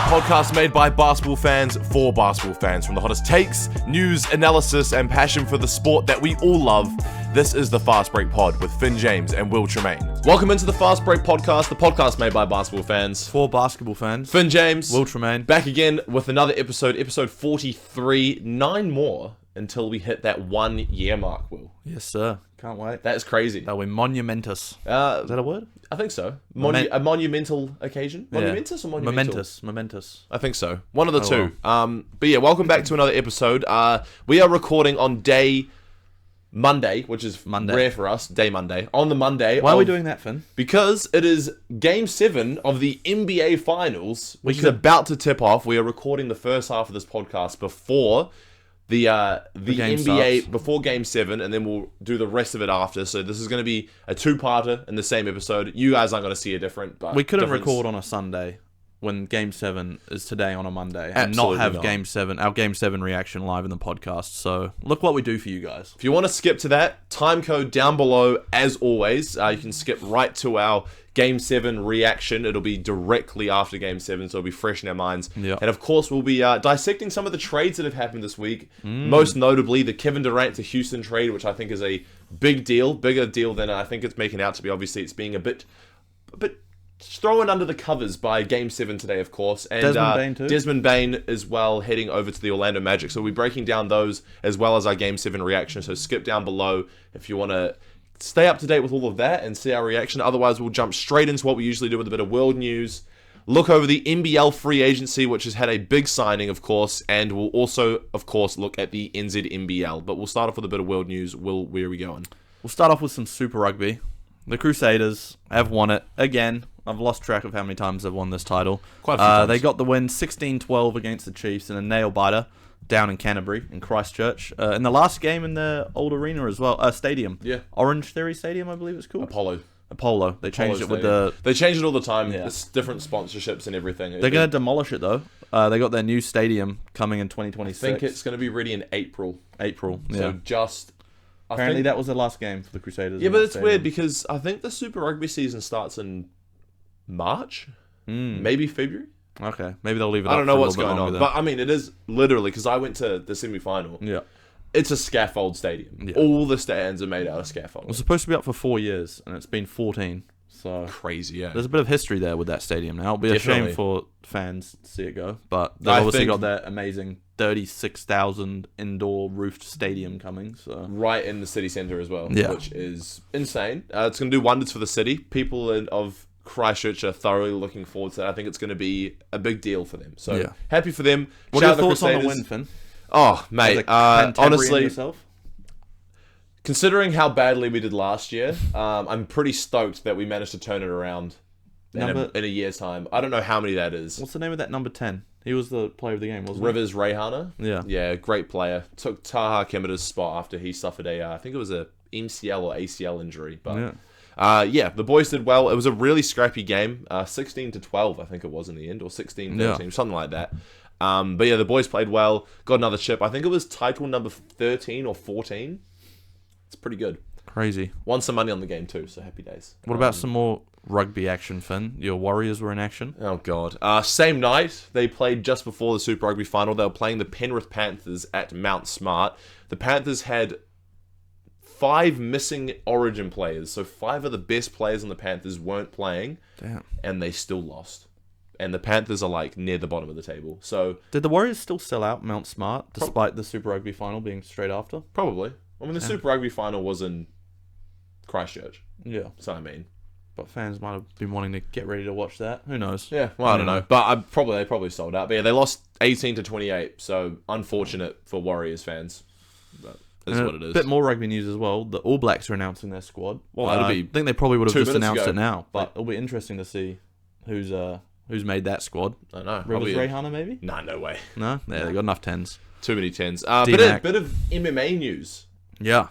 podcast made by basketball fans for basketball fans. From the hottest takes, news, analysis, and passion for the sport that we all love, this is the Fast Break Pod with Finn James and Will Tremaine. Welcome into the Fast Break Podcast, the podcast made by basketball fans for basketball fans. Finn James, Will Tremaine, back again with another episode 43. 9 more until we hit that 1 year mark, Will. Yes, sir. Can't wait. That is crazy. That'll be monumentous. Is that a word? I think so. A monumental occasion? Monumentous or monumental? Momentous. I think so. One of the two. Well. But yeah, welcome back to another episode. We are recording on day Monday, which is rare for us. Day Monday. On the Monday. Why are we doing that, Finn? Because it is Game 7 of the NBA Finals, which is about to tip off. We are recording the first half of this podcast before the NBA starts. Before Game 7, and then we'll do the rest of it after. So this is going to be a two-parter in the same episode. You guys aren't going to see a different. But we couldn't record on a Sunday when Game 7 is today on a Monday, and not have our Game 7 reaction live in the podcast. So look what we do for you guys. If you want to skip to that, time code down below as always. You can skip right to our Game 7 reaction. It'll be directly after Game 7, so it'll be fresh in our minds. Yep. And of course, we'll be dissecting some of the trades that have happened this week. Most notably, the Kevin Durant to Houston trade, which I think is a big deal. Bigger deal than I think it's making out to be. Obviously, it's being a bit thrown under the covers by Game 7 today, of course. And Desmond Bane too. Desmond Bane as well, heading over to the Orlando Magic. So we'll be breaking down those as well as our Game 7 reaction. So skip down below if you want to stay up to date with all of that and see our reaction. Otherwise, we'll jump straight into what we usually do with a bit of world news. Look over the NBL free agency, which has had a big signing, of course. And we'll also, of course, look at the NZNBL. But we'll start off with a bit of world news. Will, where are we going? We'll start off with some Super Rugby. The Crusaders have won it again. I've lost track of how many times they've won this title. Quite a few times. They got the win 16-12 against the Chiefs in a nail-biter down in Canterbury, in Christchurch. In the last game in the old arena as well. Stadium. Yeah. Orange Theory Stadium, I believe it's called. Apollo. They changed it with the... They change it all the time. Yeah. It's different sponsorships and everything. They're going to demolish it, though. They got their new stadium coming in 2026. I think it's going to be ready in April. So apparently that was the last game for the Crusaders. Yeah, but it's weird because I think the Super Rugby season starts in March, maybe February. Okay, maybe they'll leave it. I don't know what's going on, but I mean, it is literally because I went to the semi-final. Yeah, it's a scaffold stadium. Yeah. All the stands are made out of scaffold. It was supposed to be up for 4 years, and it's been 14. So crazy, yeah. There's a bit of history there with that stadium now. It'll be a shame for fans to see it go, but they've obviously got that amazing 36,000 indoor roofed stadium coming. So right in the city centre as well, which is insane. It's going to do wonders for the city. People of Christchurch are thoroughly looking forward to that. I think it's going to be a big deal for them. So happy for them. What are your thoughts on the win, Finn? Oh, mate. Honestly, yourself? Considering how badly we did last year, I'm pretty stoked that we managed to turn it around in a year's time. I don't know how many that is. What's the name of that number 10? He was the player of the game, wasn't he? Rivers Rehana. Yeah. Yeah, great player. Took Taha Kemada's spot after he suffered I think it was a MCL or ACL injury. But the boys did well. It was a really scrappy game. 16-12, I think it was in the end, or 16-13, something like that. But yeah, the boys played well. Got another chip. I think it was title number 13 or 14. It's pretty good. Crazy. Won some money on the game too, so happy days. What about some more rugby action, Finn? Your Warriors were in action? Oh, God. Same night, they played just before the Super Rugby final. They were playing the Penrith Panthers at Mount Smart. The Panthers had 5 missing Origin players, so 5 of the best players on the Panthers weren't playing. Damn. And they still lost. And the Panthers are like near the bottom of the table. So did the Warriors still sell out Mount Smart despite the Super Rugby final being straight after? Probably. I mean, the Super Rugby final was in Christchurch. Yeah. So I mean, but fans might have been wanting to get ready to watch that. Who knows? Yeah. Well, I don't know. But they probably sold out. But yeah, they lost 18-28. So unfortunate for Warriors fans. But that's what it is. A bit more rugby news as well. The All Blacks are announcing their squad. Well, I think they probably would have just announced it now. But it'll be interesting to see who's made that squad. I don't know. Rivers Rehana, maybe? Nah, no way. No? Yeah, they got enough 10s. Too many 10s. Bit of MMA news. Yeah.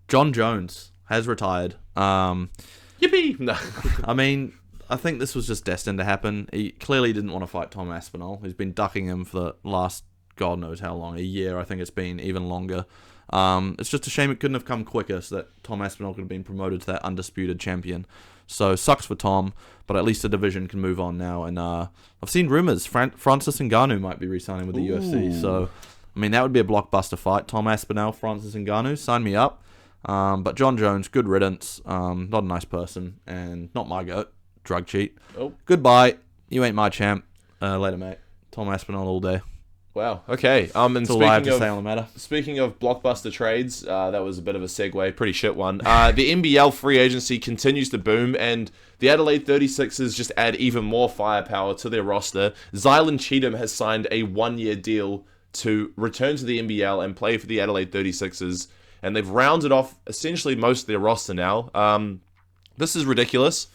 John Jones has retired. Yippee! No. I mean, I think this was just destined to happen. He clearly didn't want to fight Tom Aspinall, who's been ducking him for the last God knows how long. A year, I think it's been, even longer. It's just a shame it couldn't have come quicker so that Tom Aspinall could have been promoted to that undisputed champion. So sucks for Tom, but at least the division can move on now. And I've seen rumors Francis Ngannou might be re-signing with the UFC. So, I mean, that would be a blockbuster fight. Tom Aspinall, Francis Ngannou, sign me up. But John Jones, good riddance. Not a nice person, and not my goat. Drug cheat. Oh. Goodbye. You ain't my champ. Later, mate. Tom Aspinall all day. Wow. Okay. And That's all I have to say on the matter. Speaking of blockbuster trades, that was a bit of a segue. Pretty shit one. The NBL free agency continues to boom, and the Adelaide 36ers just add even more firepower to their roster. Zylan Cheatham has signed a 1-year deal to return to the NBL and play for the Adelaide 36ers, and they've rounded off essentially most of their roster now. This is ridiculous.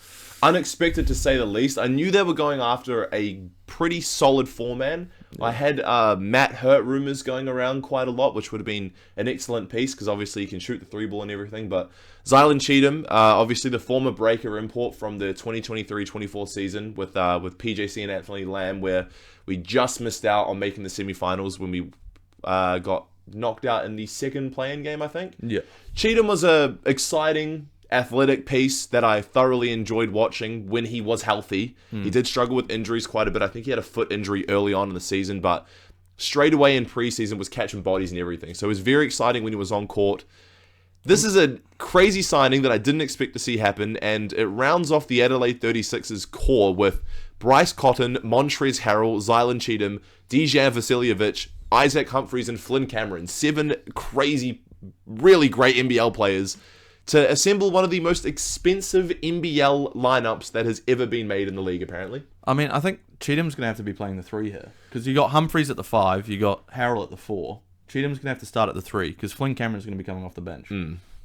Unexpected to say the least. I knew they were going after a pretty solid four-man. Yeah. I had Matt Hurt rumors going around quite a lot, which would have been an excellent piece because obviously he can shoot the three ball and everything. But Zylan Cheatham, obviously the former Breaker import from the 2023-24 season with PJC and Anthony Lamb, where we just missed out on making the semifinals when we got knocked out in the second play-in game, I think. Yeah. Cheatham was a exciting athletic piece that I thoroughly enjoyed watching when he was healthy. He did struggle with injuries quite a bit. I think he had a foot injury early on in the season, but straight away in preseason was catching bodies and everything. So it was very exciting when he was on court. This is a crazy signing that I didn't expect to see happen, and it rounds off the Adelaide 36ers core with Bryce Cotton, Montrezl Harrell, Zylan Cheatham, Dejan Vasiljevic, Isaac Humphries, and Flynn Cameron. 7 crazy, really great NBL players to assemble one of the most expensive NBL lineups that has ever been made in the league, apparently. I mean, I think Cheatham's going to have to be playing the 3 here. Because you got Humphries at the 5, you got Harrell at the 4. Cheatham's going to have to start at the 3, because Flynn Cameron's going to be coming off the bench.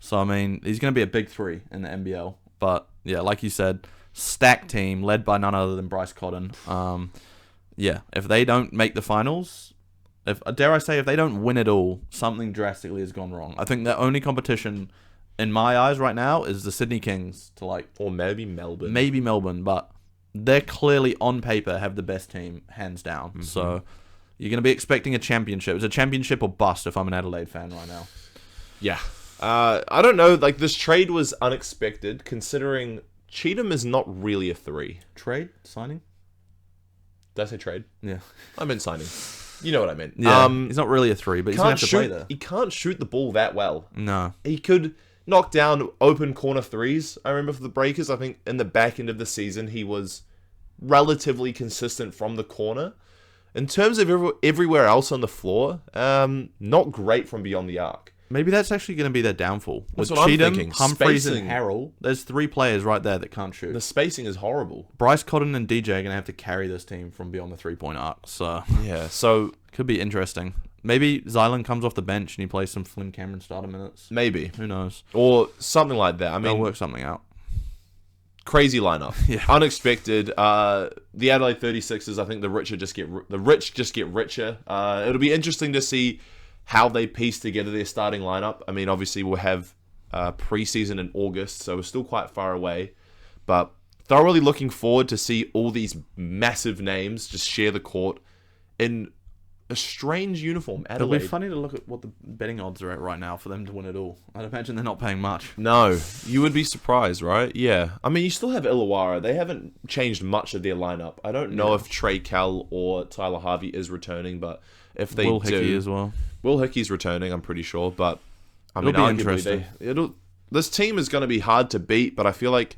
So, I mean, he's going to be a big 3 in the NBL. But, yeah, like you said, stacked team led by none other than Bryce Cotton. Yeah, if they don't make the finals, if they don't win it all, something drastically has gone wrong. I think the only competition in my eyes right now is the Sydney Kings or maybe Melbourne. Maybe Melbourne, but they're clearly on paper have the best team, hands down. So you're going to be expecting a championship. It's a championship or bust if I'm an Adelaide fan right now. Yeah. I don't know. Like, this trade was unexpected considering Cheatham is not really a 3. Trade? Signing? Did I say trade? Yeah. I meant signing. You know what I meant. Yeah. He's not really a 3, but he's going to have to play there. He can't shoot the ball that well. No. He could knock down open corner 3s. I remember for the Breakers, I think in the back end of the season, he was relatively consistent from the corner. In terms of everywhere else on the floor, not great from beyond the arc. Maybe that's actually going to be their downfall. With Cheatham, Humphries, and Harrell, there's 3 players right there that can't shoot. The spacing is horrible. Bryce Cotton and DJ are going to have to carry this team from beyond the 3-point arc. So yeah, so could be interesting. Maybe Zylan comes off the bench and he plays some Flynn Cameron starter minutes. Maybe. Who knows? Or something like that. I mean, they'll work something out. Crazy lineup. Yeah. Unexpected. The Adelaide 36ers, I think the rich just get richer. It'll be interesting to see how they piece together their starting lineup. I mean, obviously we'll have preseason in August, so we're still quite far away. But thoroughly looking forward to see all these massive names just share the court in a strange uniform. Adelaide. It'll be funny to look at what the betting odds are at right now for them to win it all. I'd imagine they're not paying much. No, you would be surprised, right? Yeah. I mean, you still have Illawarra. They haven't changed much of their lineup. I don't know if Trey Kell or Tyler Harvey is returning, but if they Will Hickey as well. Will Hickey's returning, I'm pretty sure, but I mean, it'll be interesting. This team is going to be hard to beat, but I feel like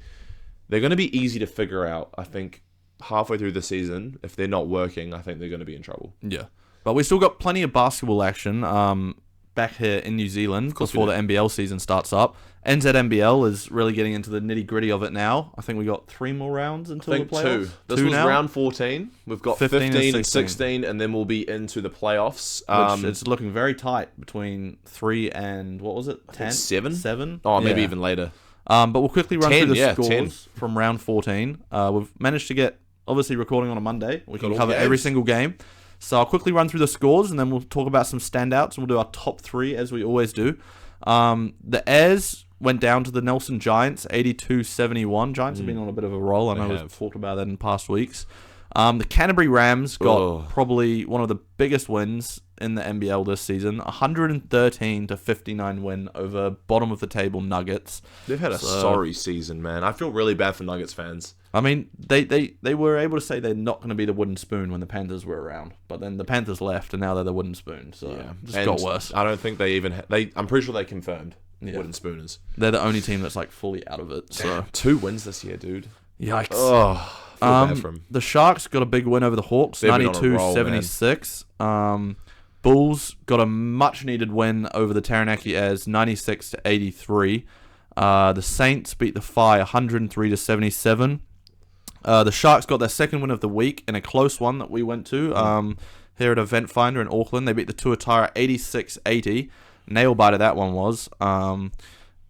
they're going to be easy to figure out. I think halfway through the season, if they're not working, I think they're going to be in trouble. Yeah. But we still got plenty of basketball action back here in New Zealand before the NBL season starts up. NZNBL is really getting into the nitty-gritty of it now. I think we got 3 more rounds until the playoffs. 2. This was round 14. We've got 15 and 16, and then we'll be into the playoffs. It's looking very tight between 3 and, what was it, 10? 7? Oh, maybe even later. But we'll quickly run 10, through the scores 10. from round 14. We've managed to get, obviously, recording on a Monday. We can cover games. every single game. So I'll quickly run through the scores, and then we'll talk about some standouts, and we'll do our top 3, as we always do. The Airs went down to the Nelson Giants, 82-71. Giants have been on a bit of a roll. I know we've talked about that in past weeks. The Canterbury Rams got probably one of the biggest wins in the NBL this season. 113-59 win over bottom of the table Nuggets. They've had a sorry season, man. I feel really bad for Nuggets fans. I mean, they were able to say they're not going to be the wooden spoon when the Panthers were around, but then the Panthers left, and now they're the wooden spoon. So it just got worse. I don't think they even. I'm pretty sure they confirmed wooden spooners. They're the only team that's like fully out of it. So 2 wins this year, dude. Yikes. Oh, feel bad for 'em. The Sharks got a big win over the Hawks, 92-76. Bulls got a much needed win over the Taranaki Airs, 96-83. The Saints beat the Phi 103-77. The Sharks got their second win of the week in a close one that we went to here at Event Finder in Auckland. They beat the Tuatara 86-80. Nail biter that one was.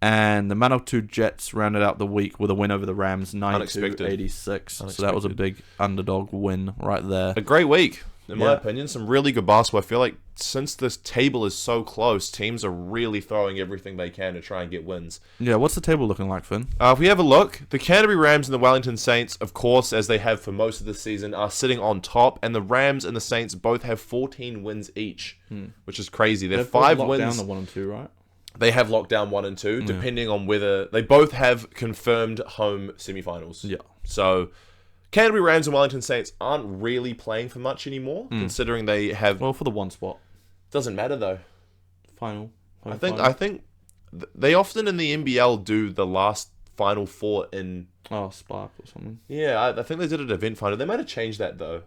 And the Manawatu Jets rounded out the week with a win over the Rams, 92-86. So that was a big underdog win right there. A great week, in my opinion. Some really good basketball. I feel like since this table is so close, teams are really throwing everything they can to try and get wins. Yeah, what's the table looking like, Finn? If we have a look, the Canterbury Rams and the Wellington Saints, of course, as they have for most of the season, are sitting on top. And the Rams and the Saints both have 14 wins each, which is crazy. They're 5 wins. Down the 1 and 2, right? They have locked down 1 and 2, depending on whether they both have confirmed home semifinals. Yeah. So Canterbury Rams and Wellington Saints aren't really playing for much anymore, considering they have. Well, for the 1 spot. Doesn't matter though. Final. I think they often in the NBL do the last Final 4 in. Oh, Spark or something. Yeah, I think they did an event final. They might have changed that though.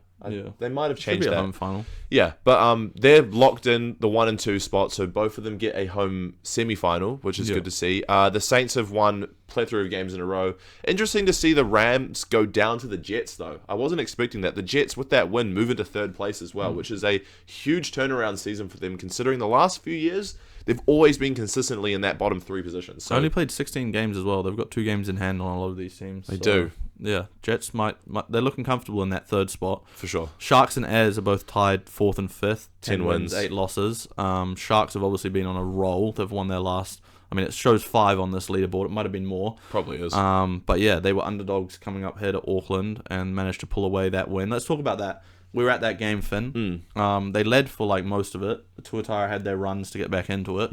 They might have changed Should be that. a home final. Yeah, but they're locked in the 1 and 2 spot, so both of them get a home semi-final, which is good to see. The Saints have won plethora of games in a row. Interesting to see the Rams go down to the Jets, though. I wasn't expecting that. The Jets, with that win, move into 3rd place as well, which is a huge turnaround season for them, considering the last few years, they've always been consistently in that bottom 3 positions. So Only played 16 games as well. They've got 2 games in hand on a lot of these teams. They do. Yeah, Jets might they're looking comfortable in that 3rd spot. For sure. Sharks and Airs are both tied 4th and 5th. 10 wins, 8 losses. Sharks have obviously been on a roll. They've won their last. I mean, it shows 5 on this leaderboard. It might have been more. Probably is. But yeah, they were underdogs coming up here to Auckland and managed to pull away that win. Let's talk about that. We were at that game, Finn. They led for like most of it. The Tuatara had their runs to get back into it.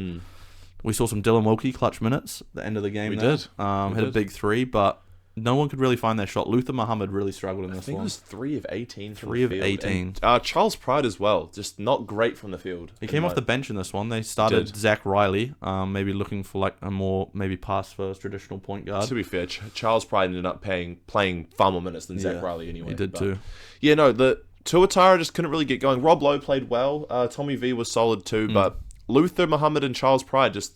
We saw some Dylan Wilkie clutch minutes at the end of the game. We did. Hit a big 3, but no one could really find their shot. Luther Muhammad really struggled in this one. I think it was 3 of 18 from 3 the of field. 18. And, Charles Pride as well. Just not great from the field. He came off the bench in this one. They started Zach Riley, maybe looking for like a more pass first traditional point guard. To be fair, Charles Pride ended up playing far more minutes than Zach Riley anyway. He did too. Yeah, no, the Tuatara just couldn't really get going. Rob Lowe played well. Tommy V was solid too, but Luther Muhammad and Charles Pride just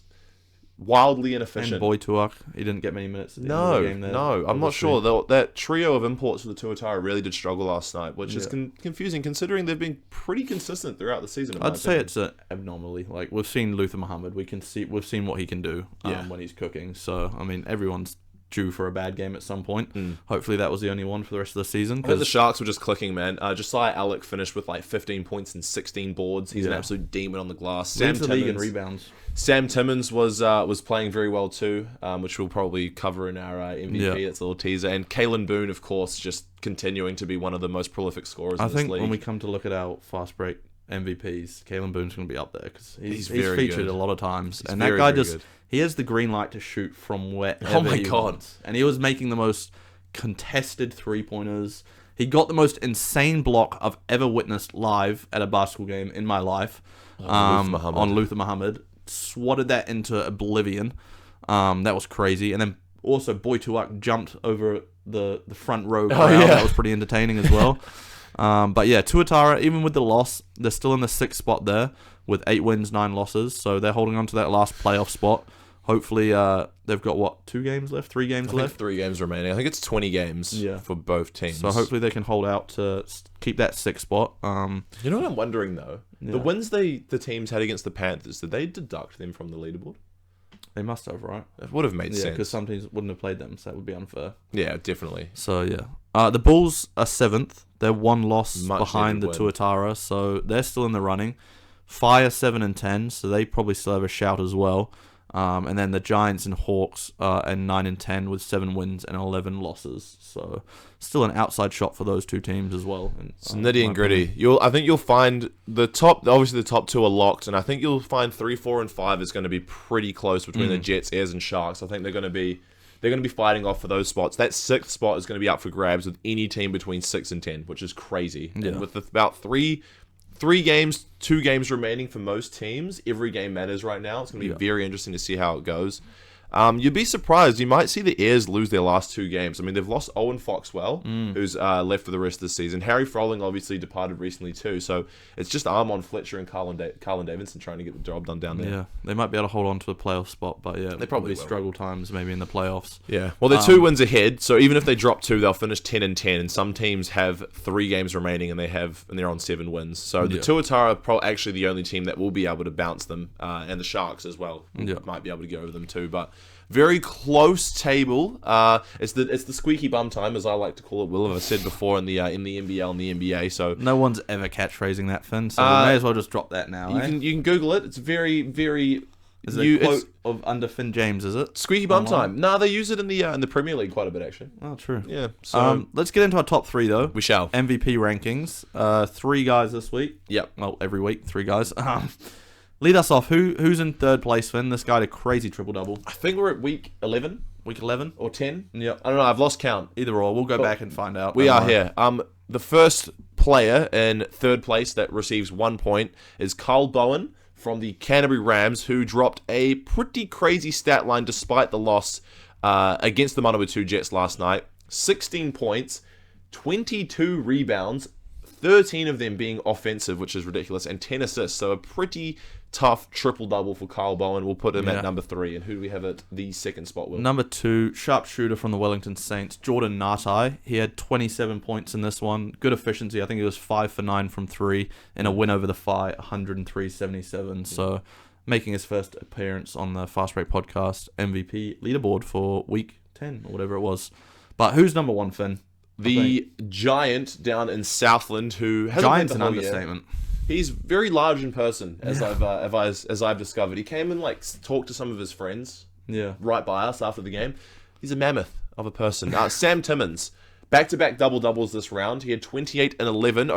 wildly inefficient. And Boy Tuak, he didn't get many minutes at the end of the game there. No, I'm not sure. That trio of imports for the Tuatara really did struggle last night, which is confusing considering they've been pretty consistent throughout the season. I'd say it's an abnormally. Like, we've seen Luther Muhammad. We've seen what he can do when he's cooking. So, I mean, everyone's due for a bad game at some point. Hopefully that was the only one for the rest of the season. Because the Sharks were just clicking, man. Josiah Alec finished with like 15 points and 16 boards. He's an absolute demon on the glass. Sam the league in rebounds. Sam Timmons was playing very well too, which we'll probably cover in our MVP. That's a little teaser. And Kalen Boone, of course, just continuing to be one of the most prolific scorers in this league. I think when we come to look at our fast break MVPs, Kalen Boone's going to be up there because he's featured good a lot of times. And that guy he has the green light to shoot from wherever he wants. And he was making the most contested 3-pointers. He got the most insane block I've ever witnessed live at a basketball game in my life on Luther Muhammad. Swatted that into oblivion. That was crazy. And then also Boy Tuak jumped over the front row crowd. That was pretty entertaining as well. But yeah, Tuatara, even with the loss, they're still in the 6th spot there with 8 wins, 9 losses. So they're holding on to that last playoff spot. Hopefully, they've got, 2 games left? 3 games left? 3 games remaining. I think it's 20 games for both teams. So hopefully they can hold out to keep that 6th spot. You know what I'm wondering, though? The wins the teams had against the Panthers, did they deduct them from the leaderboard? They must have, right? It would have made sense. Because some teams wouldn't have played them, so that would be unfair. Yeah, definitely. So, yeah. The Bulls are 7th. They're 1 loss behind the Tuatara, so they're still in the running. Fire 7-10, so they probably still have a shout as well. And then the Giants and Hawks are 9-10 with 7 wins and 11 losses. So still an outside shot for those two teams as well. And, it's nitty and gritty. I think you'll find the top. Obviously, the top 2 are locked, and I think you'll find 3, 4, and 5 is going to be pretty close between the Jets, Airs, and Sharks. I think they're going to be fighting off for those spots. That 6th spot is going to be up for grabs with any team between 6 and 10, which is crazy. Yeah. And with about 2 games remaining for most teams, every game matters right now. It's going to be very interesting to see how it goes. You'd be surprised. You might see the Airs lose their last 2 games. I mean, they've lost Owen Foxwell, who's left for the rest of the season. Harry Froling obviously departed recently too. So it's just Armon Fletcher and Carlin Davidson trying to get the job done down there. Yeah, they might be able to hold on to a playoff spot, but yeah, they probably struggle times maybe in the playoffs. Yeah, well, they're 2 wins ahead. So even if they drop 2, they'll finish 10-10. And some teams have 3 games remaining, and they're on 7 wins. So the Tuatara are actually the only team that will be able to bounce them, and the Sharks as well might be able to get over them too. But very close table. It's the squeaky bum time, as I like to call it. Will, I've said before in the NBL and the NBA. So no one's ever catchphrasing that, Finn. So we may as well just drop that now. You can Google it. It's very, very. Is it a quote of under Finn James? Is it squeaky bum time? No, they use it in the Premier League quite a bit actually. Oh, true. Yeah. So let's get into our top 3 though. We shall. MVP rankings. 3 guys this week. Yep. Well, every week 3 guys. Lead us off. Who's in 3rd place, Finn? This guy had a crazy triple-double. I think we're at week 11. Week 11? Or 10? Yep. I don't know. I've lost count. Either or. We'll go back and find out. We are here. The first player in 3rd place that receives 1 point is Carl Bowen from the Canterbury Rams, who dropped a pretty crazy stat line despite the loss against the Manawatu Jets last night. 16 points, 22 rebounds, 13 of them being offensive, which is ridiculous, and 10 assists. So a pretty tough triple-double for Carl Bowen. We'll put him at number 3. And who do we have at the 2nd spot, Will? Number 2, sharpshooter from the Wellington Saints, Jordan Ngatai. He had 27 points in this one. Good efficiency. I think he was 5 for 9 from 3 in a win over the Phi, 103-77. So making his first appearance on the Fast Break Podcast MVP leaderboard for week 10 or whatever it was. But who's number 1, Finn? The Giant down in Southland, who hasn't Giant's been an understatement. He's very large in person, as I've discovered. He came and talked to some of his friends, right by us after the game. He's a mammoth of a person. Sam Timmins, back-to-back double-doubles this round. He had 28 and 11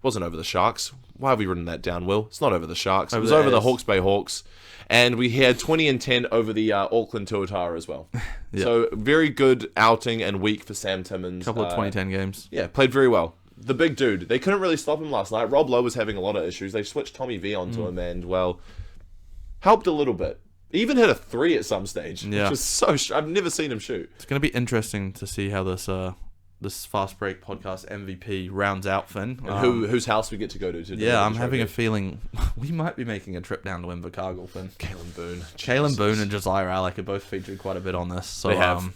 wasn't over the Sharks. Why have we written that down, Will? It's not over the Sharks. It was over the Hawke's Bay Hawks. And we had 20 and 10 over the Auckland Tuatara as well. So very good outing and week for Sam Timmins. Couple of 2010 games. Yeah, played very well. The big dude. They couldn't really stop him last night. Rob Lowe was having a lot of issues. They switched Tommy V onto him and, helped a little bit. Even hit a 3 at some stage. Yeah. Which was I've never seen him shoot. It's going to be interesting to see how this Fast Break Podcast MVP rounds out, Finn. And whose house we get to go to. I'm having a feeling we might be making a trip down to Invercargill, Finn. Kalen Boone and Josiah Alec are both featured quite a bit on this. So, they have.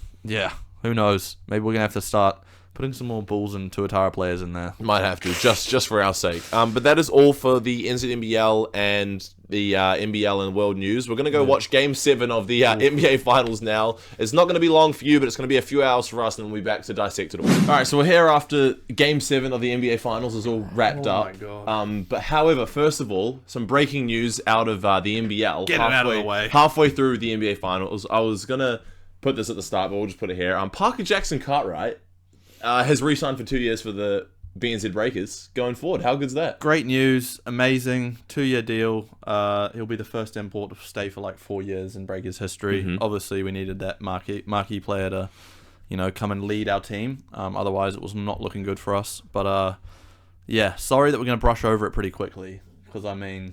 Who knows? Maybe we're going to have to start putting some more Bulls and Tuatara players in there. Might have to, just for our sake. But that is all for the NZNBL and the NBL and World News. We're going to go watch Game 7 of the NBA Finals now. It's not going to be long for you, but it's going to be a few hours for us, and then we'll be back to dissect it all. All right, so we're here after Game 7 of the NBA Finals is all wrapped up. My God. But however, first of all, some breaking news out of the NBL. Get it out of the way. Halfway through the NBA Finals, I was going to put this at the start, but we'll just put it here. Parker Jackson-Cartwright has re-signed for 2 years for the BNZ Breakers going forward. How good's that? Great news. Amazing. 2-year deal. He'll be the first import to stay for 4 years in Breakers history. Mm-hmm. Obviously, we needed that marquee player to, come and lead our team. Otherwise, it was not looking good for us. But, sorry that we're going to brush over it pretty quickly. Because,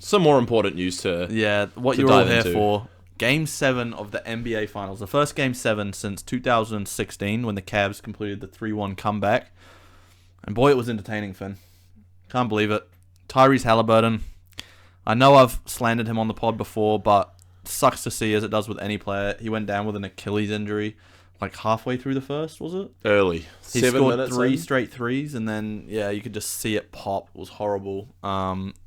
some more important news to what to you're all dive here into. for. Game 7 of the NBA Finals. The first Game 7 since 2016 when the Cavs completed the 3-1 comeback. And boy, it was entertaining, Finn. Can't believe it. Tyrese Halliburton. I know I've slandered him on the pod before, but it sucks to see as it does with any player. He went down with an Achilles injury halfway through the first, was it? Early. He 7 scored minutes 3 in. straight threes, and then, you could just see it pop. It was horrible.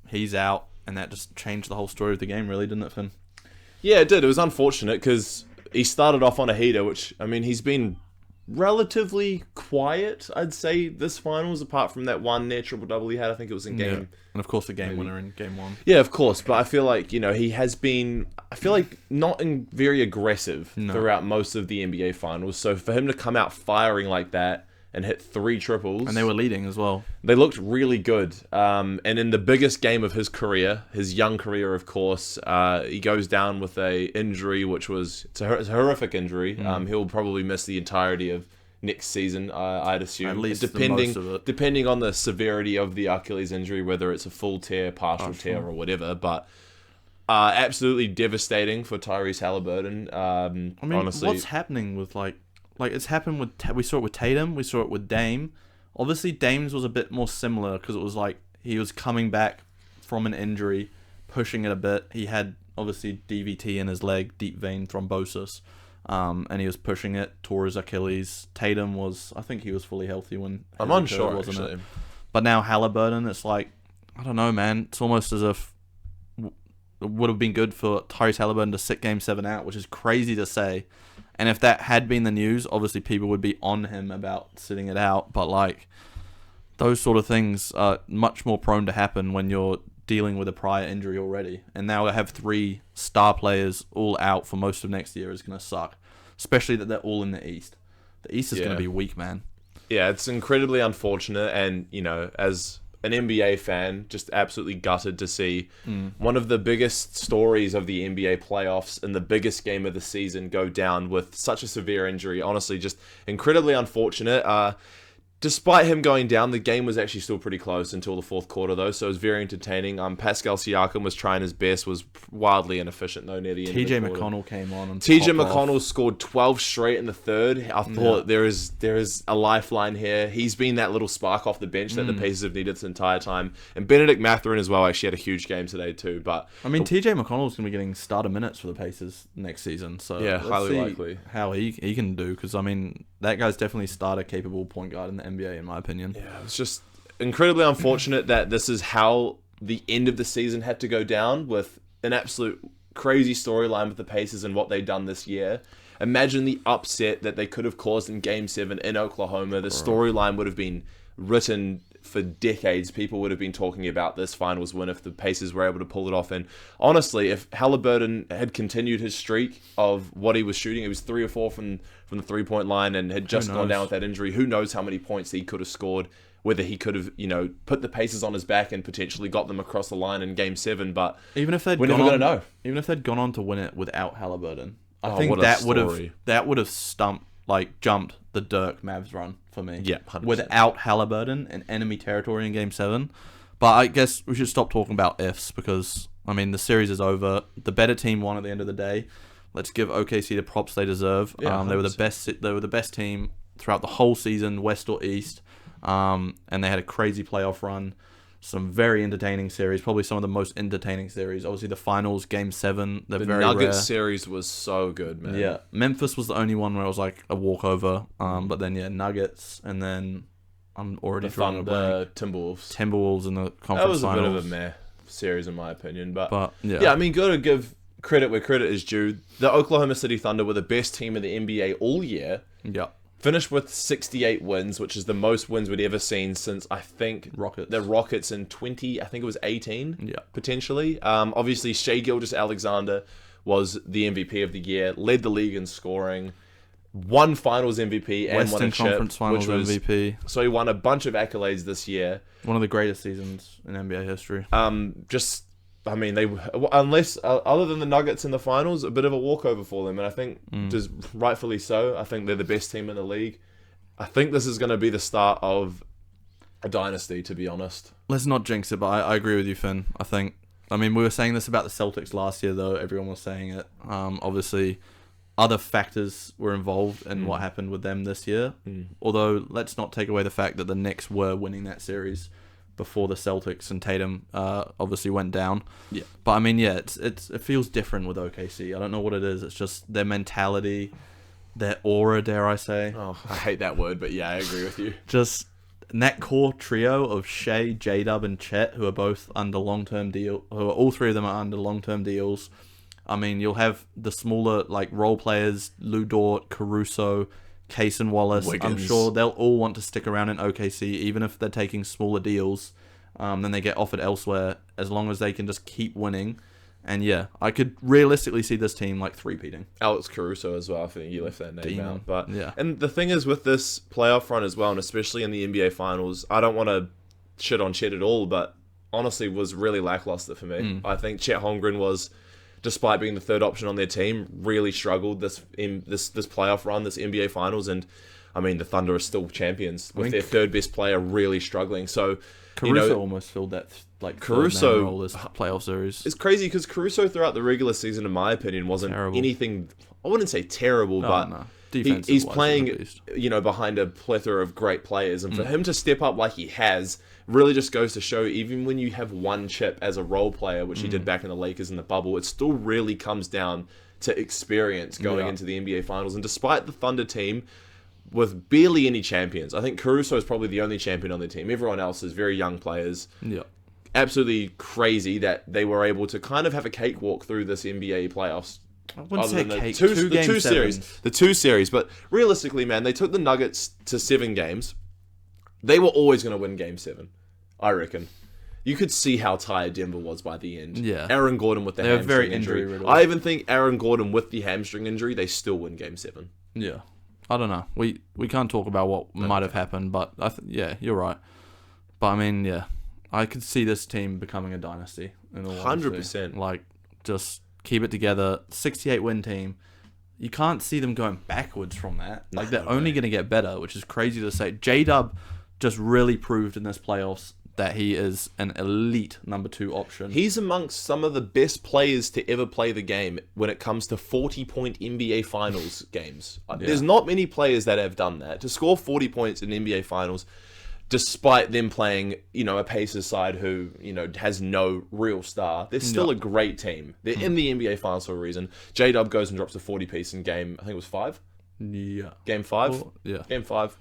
He's out, and that just changed the whole story of the game, really, didn't it, Finn? Yeah, it did. It was unfortunate because he started off on a heater, which, he's been relatively quiet, I'd say, this finals, apart from that one near triple-double he had. I think it was in game... And of course the game winner in game 1. Yeah, of course, but I feel like, he has been, not very aggressive throughout most of the NBA finals. So for him to come out firing like that and hit 3 triples... And they were leading as well. They looked really good. And in the biggest game of his career, his young career, of course, he goes down with a injury, which was... It's a horrific injury. He'll probably miss the entirety of next season, I'd assume. At least depending most of it. depending on the severity of the Achilles injury, whether it's a full tear, partial tear, or whatever. But absolutely devastating for Tyrese Halliburton. Honestly, what's happening with like it's happened with we saw it with Tatum, we saw it with Dame. Obviously, Dame's was a bit more similar because it was like he was coming back from an injury, pushing it a bit. He had obviously DVT in his leg, deep vein thrombosis. And he was pushing it, tore his Achilles. Tatum I think he was fully healthy when I'm unsure, actually. But now Halliburton, it's like, I don't know, man. It's almost as if it would have been good for Tyrese Halliburton to sit Game 7 out, which is crazy to say. And if that had been the news, obviously people would be on him about sitting it out. But like, those sort of things are much more prone to happen when you're dealing with a prior injury already, and now I have 3 star players all out for most of next year is going to suck, especially that they're all in the East. The East is going to be weak, man. Yeah, it's incredibly unfortunate, and as an NBA fan, just absolutely gutted to see one of the biggest stories of the NBA playoffs and the biggest game of the season go down with such a severe injury. Honestly, just incredibly unfortunate. Despite him going down, the game was actually still pretty close until the fourth quarter, though, so it was very entertaining. Pascal Siakam was trying his best, was wildly inefficient, though, near the end of the quarter. TJ McConnell came on and TJ McConnell scored 12 straight in the third. I thought there is a lifeline here. He's been that little spark off the bench that the Pacers have needed this entire time. And Benedict Mathurin as well actually had a huge game today, too. But TJ McConnell's going to be getting starter minutes for the Pacers next season, so yeah, let's highly see likely how he can do, because, that guy's definitely starter-capable point guard in the NBA, in my opinion. Yeah, it's just incredibly unfortunate that this is how the end of the season had to go down, with an absolute crazy storyline with the Pacers and what they've done this year. Imagine the upset that they could have caused in Game 7 in Oklahoma. The storyline would have been written for decades. People would have been talking about this finals win if the Pacers were able to pull it off. And honestly, if Halliburton had continued his streak of what he was shooting, it was 3 or 4 from the three-point line, and had just gone down with that injury, who knows how many points he could have scored, whether he could have, put the Pacers on his back and potentially got them across the line in Game 7. But even if they'd we're never going to know. Even if they'd gone on to win it without Halliburton, I think what a that story. would have jumped the Dirk Mavs run for me. Yeah, 100%. Without Halliburton in enemy territory in Game 7. But I guess we should stop talking about ifs, because the series is over. The better team won at the end of the day. Let's give OKC the props they deserve. Yeah, they were the best. They were the best team throughout the whole season, West or East. And they had a crazy playoff run. Some very entertaining series, probably some of the most entertaining series. Obviously, the finals, Game 7, the very Nuggets rare. series was so good, man. Yeah, Memphis was the only one where it was like a walkover. But then Nuggets, and then I'm already drawing a blank. Timberwolves in the conference finals. That was a bit of a meh series, in my opinion. But got to give credit where credit is due. The Oklahoma City Thunder were the best team in the NBA all year. Yeah. Finished with 68 wins, which is the most wins we'd ever seen since, I think, the Rockets in 2018, potentially. Obviously, Shai Gilgeous-Alexander was the MVP of the year, led the league in scoring, won Finals MVP, and Western won a chip, Conference Finals MVP. So he won a bunch of accolades this year. One of the greatest seasons in NBA history. They unless other than the Nuggets in the finals, a bit of a walkover for them, and I think just rightfully so. I think they're the best team in the league. I think this is going to be the start of a dynasty, to be honest. Let's not jinx it, but I agree with you, Finn. We were saying this about the Celtics last year, though. Everyone was saying it. Obviously, other factors were involved in what happened with them this year. Although, let's not take away the fact that the Knicks were winning that series before the Celtics and Tatum obviously went down. Yeah. But it feels different with OKC. I don't know what it is. It's just their mentality, their aura, dare I say. Oh, I hate that word, but yeah, I agree with you. Just that core trio of Shea, J-Dub, and Chet, who are both under long-term deal, all 3 of them are under long-term deals. You'll have the smaller role players, Lou Dort, Caruso, Case and Wallace. I'm Wiggins. sure they'll all want to stick around in OKC, even if they're taking smaller deals. Then they get offered elsewhere, as long as they can just keep winning. And yeah, I could realistically see this team like three-peating. Alex Caruso as well. I think you left that name Demon. out. But Yeah. And the thing is with this playoff run as well, and especially in the NBA Finals, I don't want to shit on Chet at all, but honestly was really lackluster for me. I think Chet Holmgren was, despite being the third option on their team, really struggled this playoff run, this NBA Finals, and I mean the Thunder are still champions with their third best player really struggling. So Caruso almost filled that Caruso role this playoff series. It's crazy because Caruso throughout the regular season, in my opinion, wasn't anything. I wouldn't say terrible, but no. he's playing, behind a plethora of great players, and for him to step up like he has, really just goes to show. Even when you have one chip as a role player, which he did back in the Lakers in the bubble, it still really comes down to experience going into the NBA Finals. And despite the Thunder team with barely any champions, I think Caruso is probably the only champion on the team. Everyone else is very young players. Yeah. Absolutely crazy that they were able to kind of have a cakewalk through this NBA playoffs. I wouldn't say cake. The two series. But realistically, man, they took the Nuggets to 7 games. They were always going to win Game 7, I reckon. You could see how tired Denver was by the end. Yeah. Aaron Gordon with the hamstring very injury. injury-riddled. I even think Aaron Gordon with the hamstring injury, they still win Game 7. Yeah. I don't know. We can't talk about what might have happened, but yeah, you're right. But I mean, yeah, I could see this team becoming a dynasty. 100%. Like, just keep it together. 68-win team. You can't see them going backwards from that. Like, they're only going to get better, which is crazy to say. J-Dub just really proved in this playoffs that he is an elite number 2 option. He's amongst some of the best players to ever play the game when it comes to 40-point NBA Finals games. There's not many players that have done that. To score 40 points in NBA Finals, despite them playing, a Pacers side who, has no real star, they're still a great team. They're in the NBA Finals for a reason. J-Dub goes and drops a 40-piece in game, I think it was 5? Yeah. Game 5? Well, yeah. Game 5.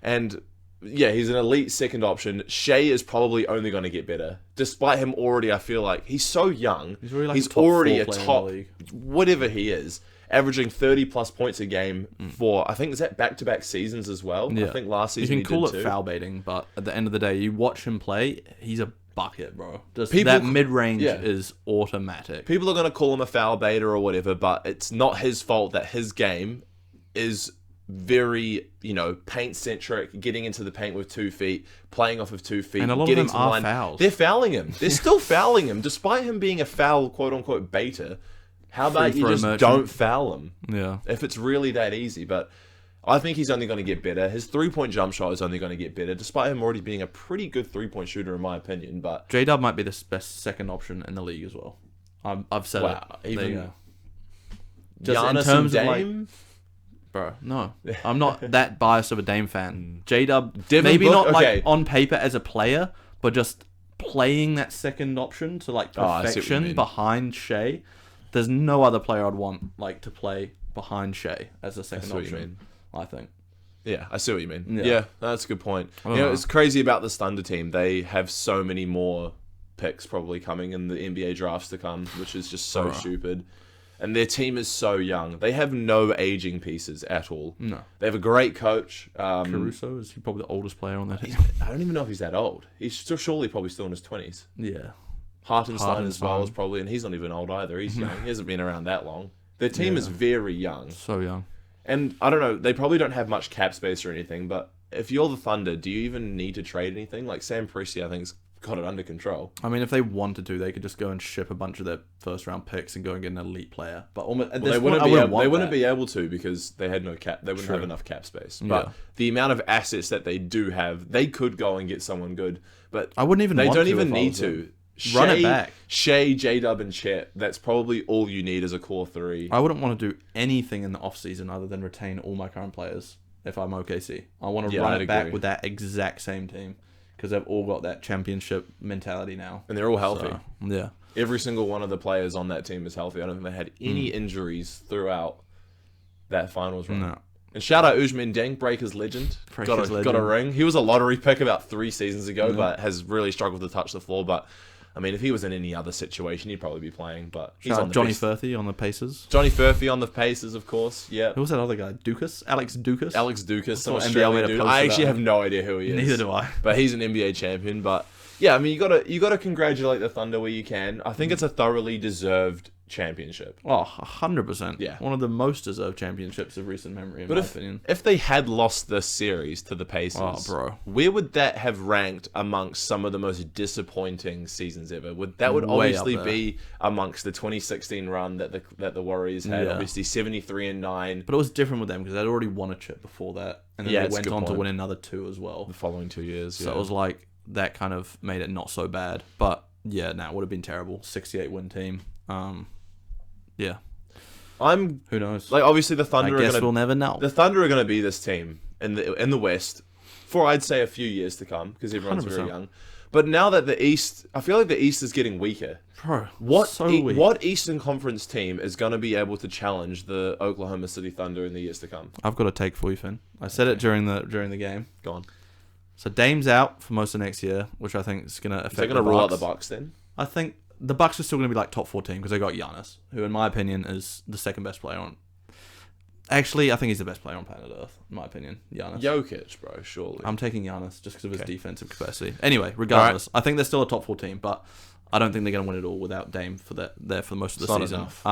And yeah, he's an elite second option. Shea is probably only going to get better. Despite him already, I feel like he's so young. He's really he's a top already a 4 player in top, the league. whatever he is, averaging 30-plus points a game for, I think, is that back-to-back seasons as well? Yeah. I think last season you can call did it too. foul baiting, but at the end of the day, you watch him play, he's a bucket, bro. Just People- that mid-range yeah. is automatic. People are going to call him a foul baiter or whatever, but it's not his fault that his game is very, paint-centric, getting into the paint with 2 feet, playing off of 2 feet, And a lot getting of them to the are line. fouls. They're fouling him. They're still fouling him, despite him being a foul, quote-unquote, baiter. How about you Free-throw just merchant. don't foul him? Yeah. If it's really that easy. But I think he's only going to get better. His three-point jump shot is only going to get better, despite him already being a pretty good three-point shooter, in my opinion. But J-Dub might be the best second option in the league as well. I've said wow, it. There you even go. Just in Giannis and terms of, like, Dame? Bro, no. I'm not that biased of a Dame fan. J-Dub, Devin maybe Booker- not okay. like on paper as a player, but just playing that second option to like I see what you perfection mean. behind Shea. There's no other player I'd want like to play behind Shea as a second see what you option. I think. Yeah, I see what you mean. Yeah. Yeah, that's a good point. know. It's crazy about this Thunder team. They have so many more picks probably coming in the NBA drafts to come, which is just so stupid. And their team is so young. They have no aging pieces at all. No. They have a great coach. Caruso is probably the oldest player on that team. I don't even know if he's that old. He's still probably still in his 20s. Yeah. Hartenstein as well Hartenstein. is probably, and he's not even old either. He's young. He hasn't been around that long. Their team is very young. So young. And I don't know, they probably don't have much cap space or anything, but if you're the Thunder, do you even need to trade anything? Like Sam Presti, I think, has got it under control. I mean, if they wanted to, they could just go and ship a bunch of their first round picks and go and get an elite player. But almost, at Well, this they point, wouldn't be able to because they had no cap. They wouldn't have enough cap space. But Yeah. the amount of assets that they do have, they could go and get someone good. But I wouldn't even. they want don't to even if I need was to. them. Run it back. Shea, J-Dub, and Chet. That's probably all you need as a core 3. I wouldn't want to do anything in the off season other than retain all my current players. If I'm OKC, I want to run I'd it back agree. with that exact same team because they've all got that championship mentality now. And they're all healthy. So, yeah. Every single one of the players on that team is healthy. I don't think they had any injuries throughout that finals run. No. And shout out Usman Deng, Breakers legend. Breakers Got a legend. ring. He was a lottery pick about 3 seasons ago, but has really struggled to touch the floor. But I mean, if he was in any other situation, he'd probably be playing. But he's Shout on out the Johnny best. Furphy on the Pacers. Johnny Furphy on the Pacers, of course. Yeah. Who was that other guy? Dukas? Alex Dukas? Alex Dukas, some I thought NBA Australian made a dude. post I of actually that. have no idea who he is. Neither do I. But he's an NBA champion. But yeah, I mean, you gotta congratulate the Thunder where you can. I think it's a thoroughly deserved championship. Oh, 100%. Yeah. One of the most deserved championships of recent memory, in my opinion. If they had lost this series to the Pacers, Oh, bro. where would that have ranked amongst some of the most disappointing seasons ever? Would Way obviously up there. be amongst the 2016 run that the Warriors had, Yeah. obviously 73-9 But it was different with them because they'd already won a chip before that. And then Yeah, they it's a went good on to point. win another 2 as well. the following 2 years. So it was like, that kind of made it not so bad. But yeah, it would have been terrible. 68 win team. Yeah. I'm Who knows? like, obviously the I Thunder are guess gonna we'll never know. the Thunder are gonna be this team in the West for, I'd say, a few years to come because everyone's very 100%. young. But now that the East, I feel like the East is getting weaker. Bro, What so weak. what Eastern Conference team is going to be able to challenge the Oklahoma City Thunder in the years to come? I've got a take for you, Finn. I said it during the game. Go on. So Dame's out for most of next year, which I think is going to affect Is that going to the rule out Bucks. the Bucks then? I think the Bucks are still going to be like top 14 because they got Giannis, who in my opinion is the second best player on. Actually, I think he's the best player on planet Earth, in my opinion. Giannis. Jokic, bro, surely. I'm taking Giannis just because of his defensive capacity. Anyway, regardless, I think they're still a top 4 team, but I don't think they're going to win it all without Dame for most of the It's not season. enough.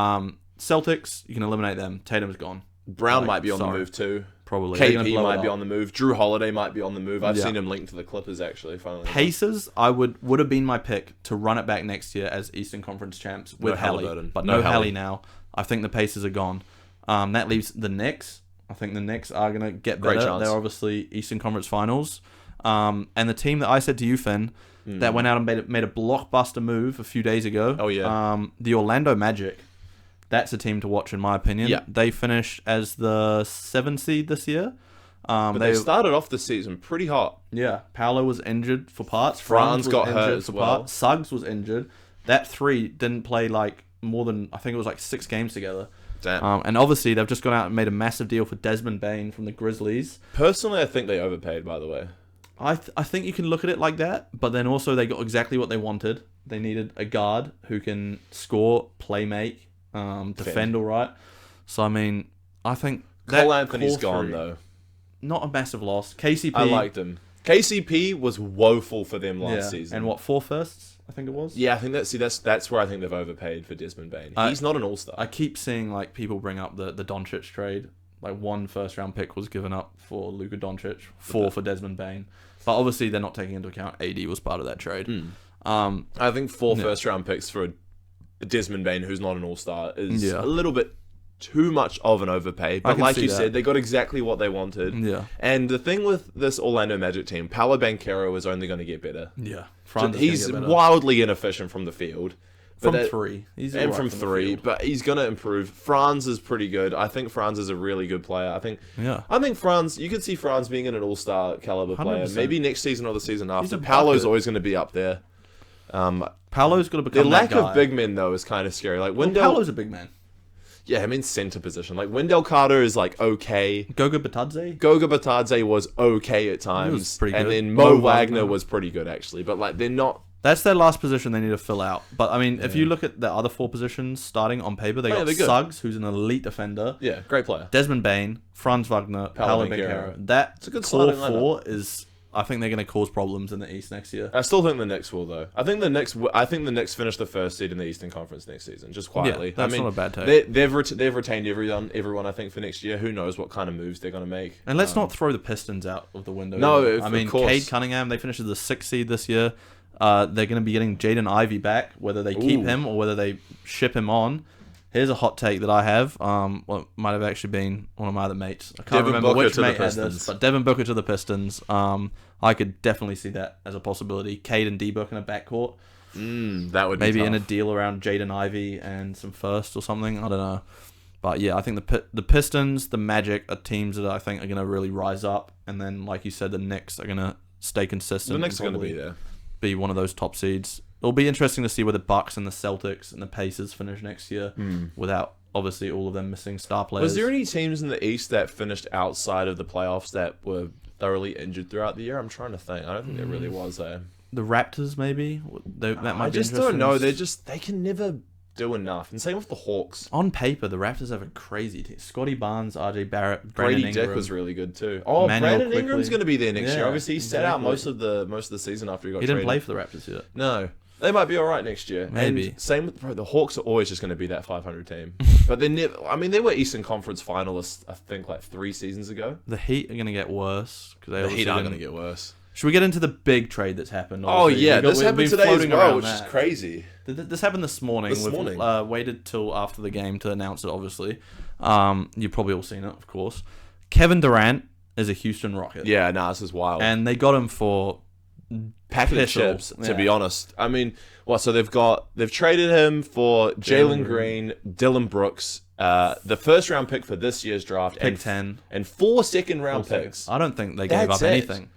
Celtics, you can eliminate them. Tatum's gone. Brown Like, might be on sorry. the move too. Probably. They're gonna KP blow it might be up. on the move. Drew Holiday might be on the move. I've Yeah. seen him linked to the Clippers actually. Finally, Pacers, I would have been my pick to run it back next year as Eastern Conference champs with No Hallie, Halliburton. but No no Hallie. Hallie now. I think the Pacers are gone. That leaves the Knicks. I think the Knicks are gonna get Great better. chance. They're obviously Eastern Conference Finals. And the team that I said to you, Finn, that went out and made a blockbuster move a few days ago. Oh, yeah. The Orlando Magic. That's a team to watch in my opinion. Yeah. They finished as the 7th seed this year. but they started off the season pretty hot. Yeah, Paolo was injured for parts. Franz was got hurt injured as for well. parts. Suggs was injured. That 3 didn't play like more than, I think it was like 6 games together. Damn. And obviously they've just gone out and made a massive deal for Desmond Bane from the Grizzlies. Personally, I think they overpaid. By the way, I think you can look at it like that, but then also they got exactly what they wanted. They needed a guard who can score, play make, defend all right. So I mean, I think that Cole Anthony's core gone 3, though. Not a massive loss. KCP. I liked him. KCP was woeful for them last season. And what, 4 firsts? I think it was. Yeah, I think that's where I think they've overpaid for Desmond Bane. He's not an all-star. I keep seeing like people bring up the Doncic trade. Like 1 first-round pick was given up for Luka Doncic, 4 for Desmond Bane. But obviously they're not taking into account AD was part of that trade. I think 4 first-round picks for a Desmond Bane, who's not an all-star, is a little bit too much of an overpay. But can like see you that. said, they got exactly what they wanted. Yeah. And the thing with this Orlando Magic team, Paolo Banchero is only going to get better. Yeah. He's wildly inefficient from the field. from But 3. He's and alright from the 3, field. but he's going to improve. Franz is pretty good. I think Franz is a really good player. I think Franz, you could see Franz being an all-star caliber player. 100%. Maybe next season or the season after. a Paolo's bucket. always going to be up there. Paolo's got to The become lack that guy. of big men, though, is kind of scary. Like, Well, Wendell... Paolo's a big man. Yeah, I mean center position. Like Wendell Carter is like okay. Goga Batadze. Goga Batadze was okay at times. was pretty and good. then Mo Mo Wagner Wagner. was pretty good actually. But like they're not. That's their last position they need to fill out. But I mean, if you look at the other 4 positions starting on paper, they got they're good. Suggs, who's an elite defender. Yeah, great player. Desmond Bane, Franz Wagner, Paolo Banchero. Banchero. That a good core starting lineup. 4 is, I think they're going to cause problems in the East next year. I still think the Knicks will though. I think the Knicks finish the first seed in the Eastern Conference next season, just quietly. Yeah, that's I mean, not a bad take. They've retained everyone. I think for next year. Who knows what kind of moves they're going to make? And let's not throw the Pistons out of the window. No, either. of I mean, course. Cade Cunningham, they finished as the 6th seed this year. They're going to be getting Jaden Ivey back, whether they keep Ooh. him or whether they ship him on. Here's a hot take that I have. Well, it might have actually been one of my other mates. I can't Devin remember Booker which to the mate had Pistons. this, but Devin Booker to the Pistons. I could definitely see that as a possibility. Cade and D-Book in a backcourt. That would be Maybe in a tough. deal around Jaden Ivey and some first or something. I don't know. But yeah, I think the Pistons, the Magic are teams that I think are going to really rise up. And then, like you said, the Knicks are going to stay consistent. The Knicks are and going to probably be there. be one of those top seeds. It'll be interesting to see where the Bucks and the Celtics and the Pacers finish next year without obviously all of them missing star players. Was there any teams in the East that finished outside of the playoffs that were thoroughly injured throughout the year? I'm trying to think. I don't think there really was a. The Raptors, maybe? That might I be just don't know. interesting. They can never do enough. And same with the Hawks. On paper, the Raptors have a crazy team. Scotty Barnes, RJ Barrett, Brandon Brady Ingram. Dick was really good too. Oh, Emmanuel Brandon Ingram's quickly. going to be there next year. Yeah, Obviously, he sat out exactly. most of the season after he got He traded. didn't play for the Raptors yet. No. They might be all right next year. Maybe. And same with the Hawks are always just going to be that 500 team. But they never. I mean, they were Eastern Conference finalists. I think like 3 seasons ago. The Heat are going to get worse. The Heat are going to get worse. Should we get into the big trade that's happened? Oh Obviously, yeah, we've this been happened today as floating well, around which is that. crazy. This happened this morning. We've waited till after the game to announce it, obviously. You've probably all seen it, of course. Kevin Durant is a Houston Rocket. Yeah, this is wild. And they got him for packet of pistol. chips, to be honest. I mean, so they've traded him for Jalen Green, Dylan Brooks, the first round pick for this year's draft, Pick 10. and 4 second round picks. I don't think they gave up anything.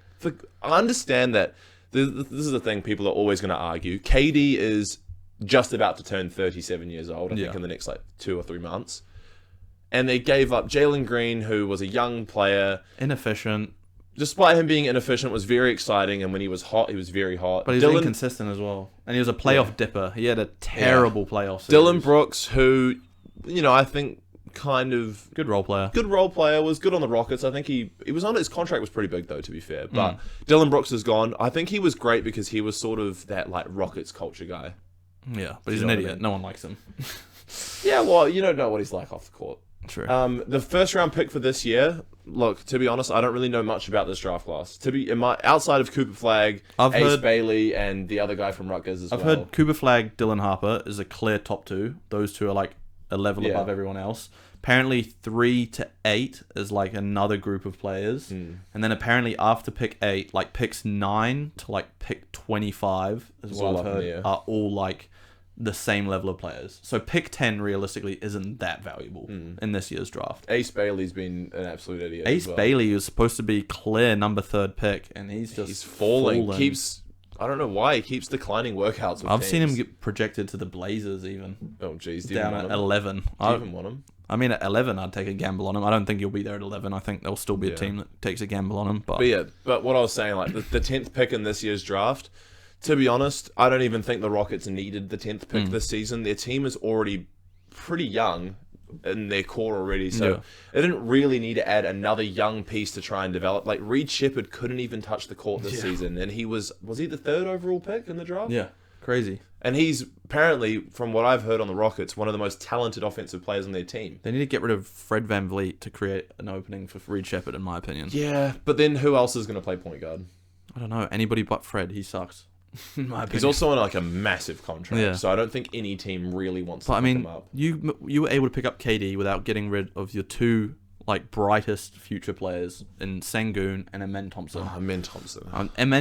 I understand that this is the thing people are always going to argue. KD is just about to turn 37 years old, I think, in the next 2 or 3 months. And they gave up Jalen Green, who was a young player. Inefficient. Despite him being inefficient, was very exciting. And when he was hot, he was very hot. But he's inconsistent as well. And he was a playoff dipper. He had a terrible playoff series. Dylan Brooks, who, I think kind of good role player. Was good on the Rockets. I think he was on his contract was pretty big though, to be fair. But Dylan Brooks is gone. I think he was great because he was sort of that Rockets culture guy. Yeah, but he's an idiot. No one likes him. Yeah, well, you don't know what he's like off the court. True. The first round pick for this year. Look, to be honest, I don't really know much about this draft class. Outside of Cooper Flagg, Ace Bailey, and the other guy from Rutgers as well. I've heard Cooper Flagg, Dylan Harper is a clear top 2. Those two are a level above everyone else. Apparently 3 to 8 is another group of players. And then apparently after pick 8, picks 9 to pick 25 is what I've heard, are all the same level of players. So pick 10 realistically isn't that valuable in this year's draft. Ace Bailey's been an absolute idiot. Ace Bailey is supposed to be clear number 3rd pick, and he's falling. I don't know why he keeps declining workouts. With I've teams. seen him get projected to the Blazers even. Oh jeez, down at 11. Do you even want him? I mean, at 11, I'd take a gamble on him. I don't think he'll be there at 11. I think there'll still be a team that takes a gamble on him. But what I was saying, the 10th pick in this year's draft. To be honest, I don't even think the Rockets needed the 10th pick this season. Their team is already pretty young in their core already, so they didn't really need to add another young piece to try and develop. Reed Shepherd couldn't even touch the court this season, and he was he the 3rd overall pick in the draft? Yeah, crazy. And he's apparently, from what I've heard on the Rockets, one of the most talented offensive players on their team. They need to get rid of Fred VanVleet to create an opening for Reed Shepherd, in my opinion. Yeah, but then who else is going to play point guard? I don't know. Anybody but Fred. He sucks. He's also on a massive contract, so I don't think any team really wants to pick him up. You were able to pick up KD without getting rid of your 2 brightest future players in Sengun and Amen Thompson. Amen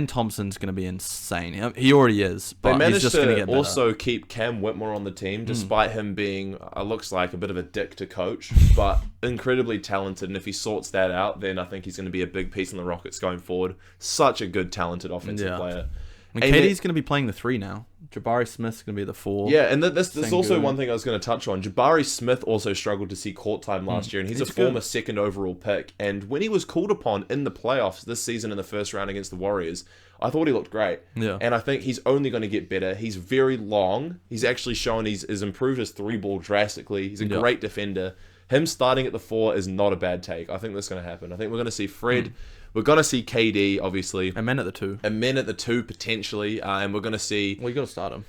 Thompson's going to be insane. He already is, but they he's just going to get better. Also keep Cam Whitmore on the team, despite him being looks like a bit of a dick to coach, but incredibly talented. And if he sorts that out, then I think he's going to be a big piece in the Rockets going forward. Such a good, talented offensive player. And KD's going to be playing the 3 now. Jabari Smith's going to be the 4. Yeah, and there's also one thing I was going to touch on. Jabari Smith also struggled to see court time last year, and he's a former 2nd overall pick. And when he was called upon in the playoffs this season in the first round against the Warriors, I thought he looked great. Yeah. And I think he's only going to get better. He's very long. He's actually shown he's improved his 3-ball drastically. He's a great defender. Him starting at the 4 is not a bad take. I think that's going to happen. I think we're going to see Fred. We're going to see KD, obviously. Amen at the 2. Amen at the 2, potentially. And we're going to see... Well, you got to start him.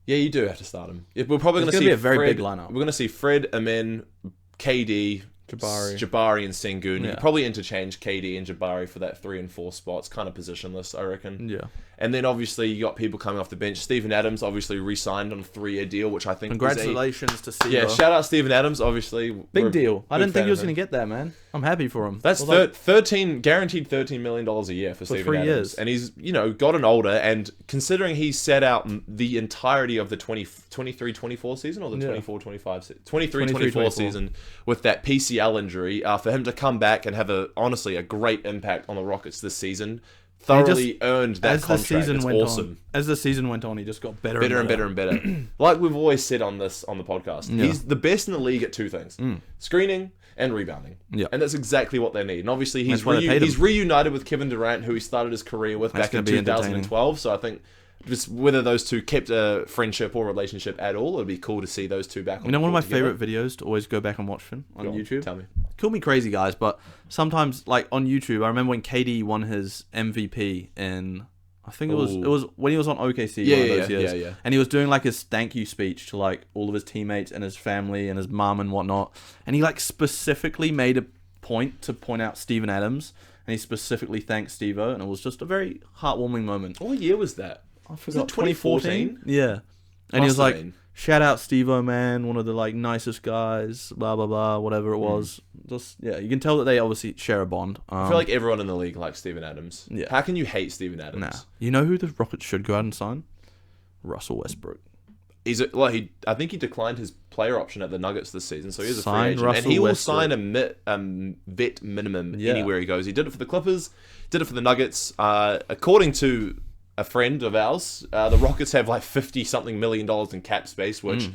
Yeah, you do have to start him. We're probably going to see be a very big lineup. We're going to see Fred, Amen, KD, Jabari and Sengun. You could probably interchange KD and Jabari for that 3 and 4 spots, kind of positionless, I reckon. Yeah. And then obviously you got people coming off the bench. Steven Adams obviously re-signed on a 3-year deal, which I think congratulations to Steve. Yeah, shout out Steven Adams, obviously. Big deal. I didn't think he was going to get that, man. I'm happy for him. That's guaranteed $13 million a year for Steven 3 Adams. years. And he's, gotten older, and considering he's set out the entirety of the 23-24 season or the 24-25 season, 23-24 season with that PCL injury, for him to come back and have honestly a great impact on the Rockets this season. Thoroughly earned that contract. It's awesome. As the season went on, he just got better and better. Like we've always said on the podcast, he's the best in the league at 2 things: screening and rebounding. Yeah. And that's exactly what they need. And obviously, That's why they paid he's him. reunited with Kevin Durant, who he started his career with That's back in gonna be 2012. So I think just whether those two kept a friendship or relationship at all, it'd be cool to see those two back on You know, the one of my court together. favorite videos to always go back and watch Finn on Go on, YouTube. tell me. Call me crazy, guys, but sometimes, like on YouTube, I remember when KD won his MVP in, I think it was when he was on OKC. Yeah, one of those years. yeah. And he was doing like his thank you speech to like all of his teammates and his family and his mum and whatnot. And he like specifically made a point to point out Steven Adams, and he specifically thanked Steve-O, and it was just a very heartwarming moment. What year was that? I forgot. 2014? Yeah. And he Must was have like, been. shout out Steve-O, man, one of the like nicest guys, blah, blah, blah, whatever it was. Just, yeah, you can tell that they obviously share a bond. I feel like everyone in the league likes Steven Adams. Yeah. How can you hate Steven Adams? nah. You know who the Rockets should go out and sign? Russell Westbrook. I think he declined his player option at the Nuggets this season, so he is a free Sign agent, Russell and he will Westbrook. sign a vet minimum Yeah. anywhere he goes. He did it for the Clippers, did it for the Nuggets. According to a friend of ours, the Rockets have like $50-something million in cap space, which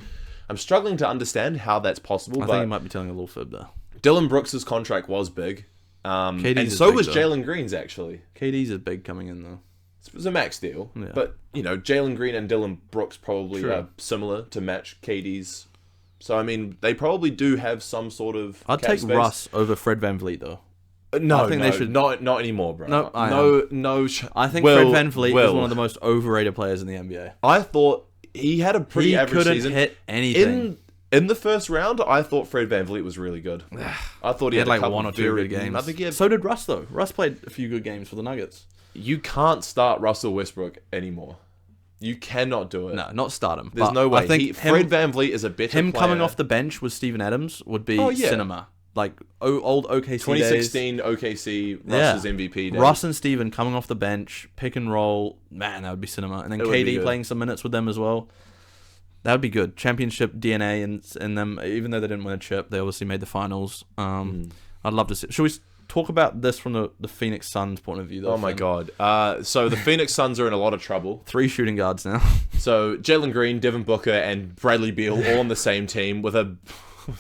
I'm struggling to understand how that's possible. I But think he might be telling a little fib there. Dylan Brooks' contract was big, and KD's is so big, was though. Jalen Green's actually. KD's is big coming in, though. It was a max deal, Yeah. but Jalen Green and Dylan Brooks probably True. are similar to match KD's. So I mean, they probably do have some sort of. I'd cap take space. Russ over Fred VanVleet, though. No, I think no, they should- not anymore, bro. No, I no. I think Will, Fred VanVleet is Will. one of the most overrated players in the NBA. I thought he had a pretty He average couldn't season. hit anything. In the first round, I thought Fred VanVleet was really good. I thought He had a like couple one or two very good games. I think he had, So did Russ, though. Russ played a few good games for the Nuggets. you can't start Russell Westbrook anymore. You cannot do it. No, not start him. There's but no way. I think Fred VanVleet is a better him player. coming off the bench with Steven Adams would be Oh, yeah. cinema. Like old OKC days. 2016 OKC Russ's MVP days. Russ and Steven coming off the bench, pick and roll. Man, that would be cinema. And then It would be KD good. playing some minutes with them as well. That would be good. Championship DNA in them. Even though they didn't win a chip, they obviously made the finals. I'd love to see. Should we talk about this from the Phoenix Suns point of view, though? Oh my Finn? God. So the Phoenix Suns are in a lot of trouble. 3 shooting guards now. So Jalen Green, Devin Booker, and Bradley Beal all on the same team with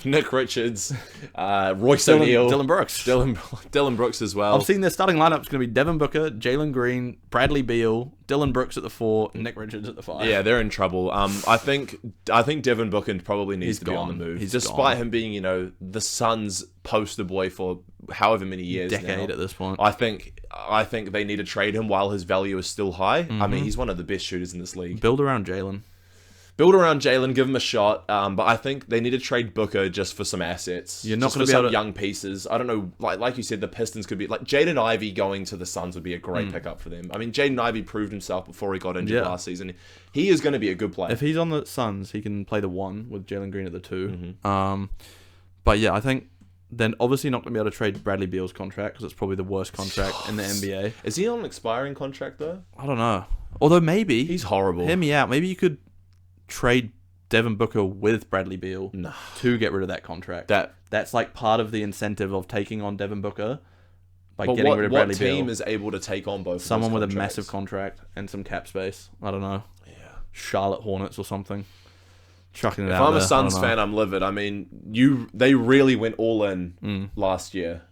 Nick Richards, Royce O'Neal, Dylan Brooks. Dylan Brooks as well. I've seen their starting lineup is going to be Devin Booker, Jalen Green, Bradley Beal, Dylan Brooks at the 4, Nick Richards at the 5. Yeah, they're in trouble. I think Devin Booker probably needs He's to be on the gone. move, He's despite gone. him being the Suns poster boy for however many years Decade now. at this point. I think they need to trade him while his value is still high. I Mm-hmm. mean, he's one of the best shooters in this league. Build around Jalen. Build around Jalen, give him a shot. But I think they need to trade Booker just for some assets. You're not just gonna for be some able to- young pieces. I don't know. Like you said, the Pistons could be like Jaden Ivey going to the Suns would be a great Mm. pickup for them. I mean, Jaden Ivey proved himself before he got injured Yeah. last season. He is going to be a good player. If he's on the Suns, he can play the 1 with Jalen Green at the 2. Mm-hmm. But yeah, I think then obviously not going to be able to trade Bradley Beal's contract because it's probably the worst contract in the NBA. Is he on an expiring contract though? I don't know. Although maybe, He's horrible. hear me out, maybe you could trade Devin Booker with Bradley Beal No. to get rid of that contract. That's like part of the incentive of taking on Devin Booker by But getting rid of what Bradley team Beal. is able to take on both? Someone of with those a massive contracts? contract and some cap space. I don't know. Yeah. Charlotte Hornets or something. Chucking it If out I'm there. a I Suns don't know. fan, I'm livid. I mean, they really went all in last year.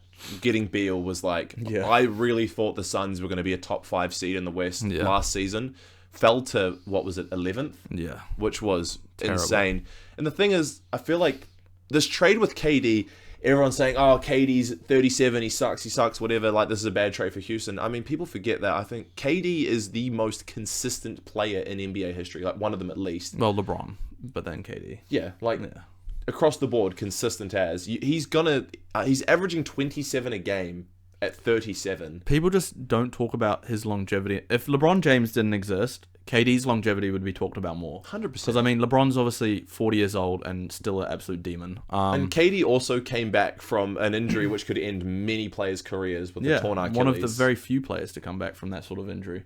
Getting Beal was like, Yeah. I really thought the Suns were going to be a top 5 seed in the West Yeah. last season. Fell to, what was it, 11th? Yeah. Which was Terrible. insane. And the thing is, I feel like this trade with KD, everyone's saying, oh, KD's 37, he sucks, whatever. Like, this is a bad trade for Houston. I mean, people forget that. I think KD is the most consistent player in NBA history, like one of them at least. Well, LeBron, but then KD. Yeah, like Yeah. across the board, consistent as. He's averaging 27 a game at 37. People just don't talk about his longevity. If LeBron James didn't exist, KD's longevity would be talked about more. 100%. Because, I mean, LeBron's obviously 40 years old and still an absolute demon. And KD also came back from an injury which could end many players' careers with the torn Achilles. one of the very few players to come back from that sort of injury.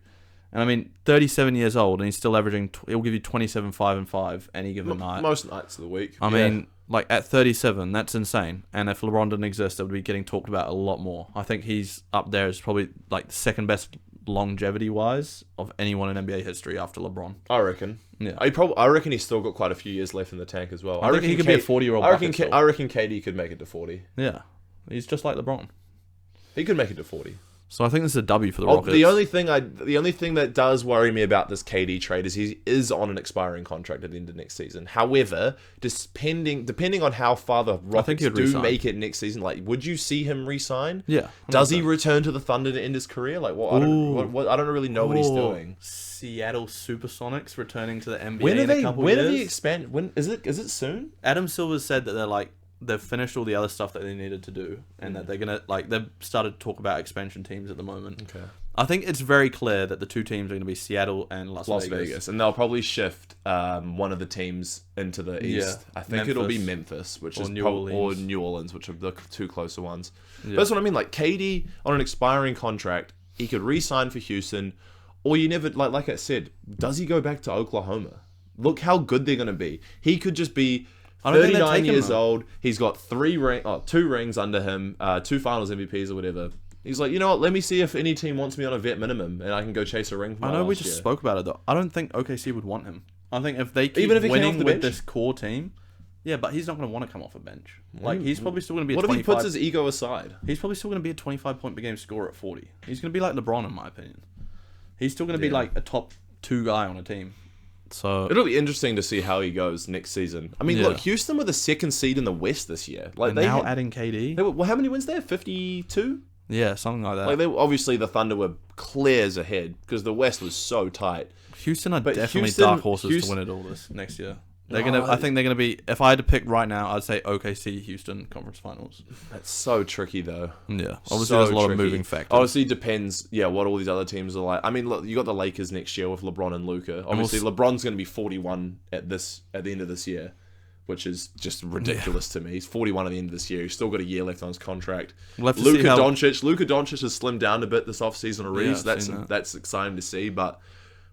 And I mean, 37 years old, and he's still averaging. He'll give you 27, 5, and 5 any given night. Most nights of the week. I Yeah. mean, like at 37, that's insane. And if LeBron didn't exist, it would be getting talked about a lot more. I think he's up there as probably like the second best longevity-wise of anyone in NBA history after LeBron. I reckon. Yeah. I reckon he's still got quite a few years left in the tank as well. I reckon he could be a 40-year-old. I reckon KD could make it to 40. Yeah. He's just like LeBron. He could make it to 40. So I think this is a W for the Rockets. The only thing that does worry me about this KD trade is he is on an expiring contract at the end of next season. However, depending on how far the Rockets do make it next season, like, would you see him re-sign? Yeah. Does he return to the Thunder to end his career? Like, I don't really know what he's doing. Seattle Supersonics returning to the NBA When in a couple years. When are they expand? When is it soon? Adam Silver said that they've finished all the other stuff that they needed to do, and that they're gonna they've started to talk about expansion teams at the moment. Okay. I think it's very clear that the two teams are going to be Seattle and Las Vegas, and they'll probably shift one of the teams into the east. I think it'll be Memphis, or New Orleans, which are the two closer ones. Yeah. But that's what I mean. Like, KD on an expiring contract, he could re-sign for Houston, or you never like I said. Does he go back to Oklahoma? Look how good they're going to be. He could just be 39 years old. He's got 2 rings under him, 2 Finals MVPs or whatever. He's like, you know what? Let me see if any team wants me on a vet minimum, and I can go chase a ring. I know we just spoke about it though. I don't think OKC would want him. I think if they keep winning with this core team, yeah, but he's not going to want to come off a bench. Like, he's probably still going to be. What if he puts his ego aside? He's probably still going to be a 25-point per game scorer at 40. He's going to be like LeBron, in my opinion. He's still going to be like a top 2 guy on a team. So it'll be interesting to see how he goes next season. I mean, look, Houston were the 2nd seed in the West this year. Like, adding KD. How many wins there? 52. Yeah, something like that. Like, obviously the Thunder were clears ahead because the West was so tight. Houston are definitely dark horses to win it all this next year. I think they're gonna be. If I had to pick right now, I'd say OKC, Houston conference finals. That's so tricky though. Yeah, obviously there's a lot of moving factors. Obviously it depends. Yeah, what all these other teams are like. I mean, look, you got the Lakers next year with LeBron and Luka. Obviously, LeBron's gonna be 41 at the end of this year, which is just ridiculous to me. He's 41 at the end of this year. He's still got a year left on his contract. Luka Doncic has slimmed down a bit this offseason already, so that's exciting to see. But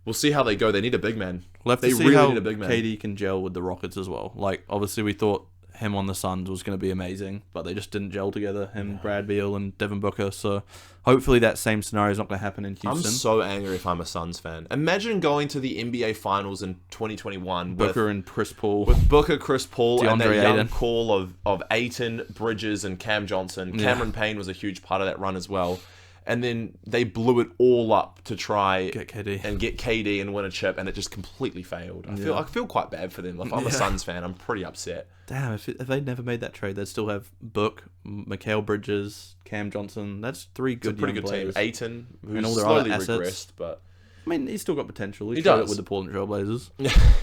we'll see how they go. They need a big man. We'll have to see how KD can gel with the Rockets as well. Like, obviously, we thought him on the Suns was going to be amazing, but they just didn't gel together. Him, Brad Beal, and Devin Booker. So hopefully that same scenario is not going to happen in Houston. I'm so angry if I'm a Suns fan. Imagine going to the NBA Finals in 2021 Booker and Chris Paul. With Booker, Chris Paul, DeAndre and that young Ayton. call of Ayton, Bridges, and Cam Johnson. Cameron Payne was a huge part of that run as well. And then they blew it all up to try get KD and win a chip, and it just completely failed. I feel quite bad for them. If I'm a Suns fan, I'm pretty upset. Damn, if they'd never made that trade, they'd still have Book, Mikal Bridges, Cam Johnson. That's 3 good, pretty good players. team. Ayton, who's and all their slowly other assets. regressed, but I mean, he's still got potential. He does it with the Portland Trailblazers,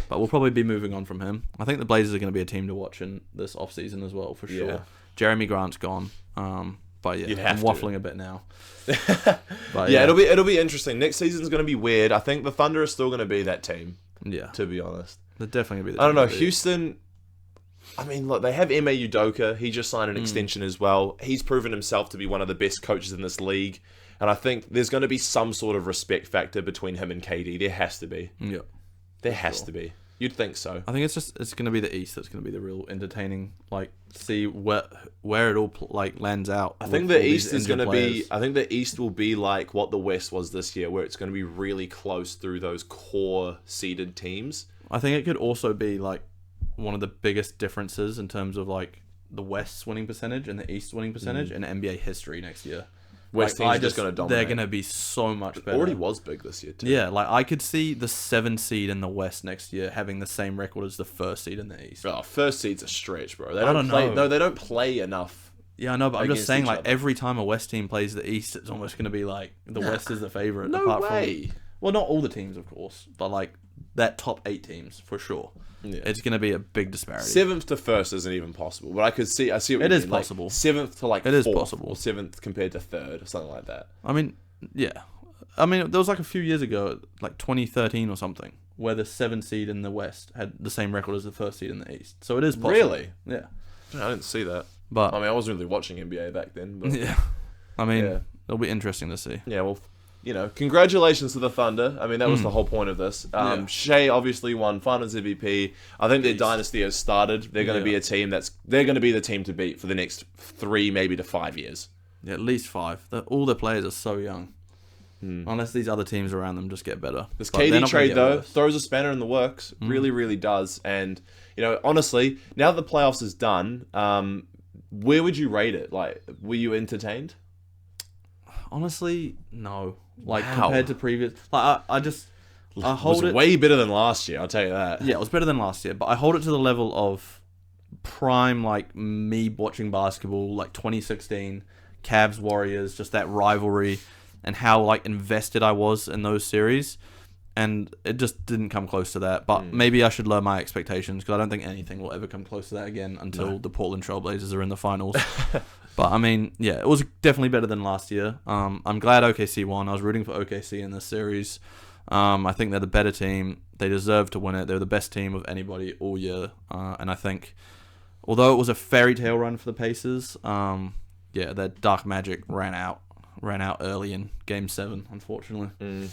but we'll probably be moving on from him. I think the Blazers are going to be a team to watch in this offseason as well, for sure. Yeah. Jeremy Grant's gone. But yeah, I'm waffling a bit now. But yeah, it'll be interesting. Next season's going to be weird. I think the Thunder are still going to be that team. Yeah, to be honest, they're definitely going to be. I don't know. Houston. I mean, look, they have Ime Udoka. He just signed an extension as well. He's proven himself to be one of the best coaches in this league, and I think there's going to be some sort of respect factor between him and KD. There has to be. Yeah, there has to be. You'd think so. I think it's going to be the East that's going to be the real entertaining. Like, see where it all lands out. I think the East is going to be. I think the East will be like what the West was this year, where it's going to be really close through those core seeded teams. I think it could also be like one of the biggest differences in terms of like the West's winning percentage and the East's winning percentage in NBA history next year. West team's just going to dominate. They're going to be so much better. It already was big this year, too. Yeah, like I could see the 7th seed in the West next year having the same record as the 1st seed in the East. Oh, 1st seed's a stretch, bro. They don't play. No, they don't play enough. Yeah, I know, but I'm just saying, like, every time a West team plays the East, it's almost going to be like the West is the favorite. No way. Well, not all the teams, of course, but like that top 8 teams for sure. Yeah. It's going to be a big disparity. 7th to 1st isn't even possible, but I see what it is possible. Like 7th to like it 4th, is possible, or 7th compared to 3rd, or something like that. I mean, yeah. I mean, there was like a few years ago, like 2013 or something, where the 7th seed in the West had the same record as the 1st seed in the East. So it is possible. Really? Yeah. I didn't see that. But I mean, I wasn't really watching NBA back then. But yeah. I mean, it'll be interesting to see. Yeah, well, you know, congratulations to the Thunder. I mean, that was the whole point of this. Shea obviously won Finals MVP. I think their dynasty has started. They're going to be a team they're going to be the team to beat for the next 3, maybe to 5 years. Yeah, at least 5. All their players are so young. unless these other teams around them just get better. This But they're KD not gonna trade, get though, worse. throws a spanner in the works. Really, really does. And, honestly, now that the playoffs is done, where would you rate it? Like, were you entertained? Honestly, no. Like, Wow. compared to previous... Like, I hold It was it... way better than last year, I'll tell you that. Yeah, it was better than last year, but I hold it to the level of prime, like, me watching basketball, like 2016, Cavs, Warriors, just that rivalry, and how, like, invested I was in those series. And it just didn't come close to that. But maybe I should lower my expectations, because I don't think anything will ever come close to that again until the Portland Trailblazers are in the finals. But, I mean, yeah, it was definitely better than last year. I'm glad OKC won. I was rooting for OKC in this series. I think they're the better team. They deserve to win it. They're the best team of anybody all year. And I think, although it was a fairy tale run for the Pacers, their dark magic ran out early in Game 7, unfortunately.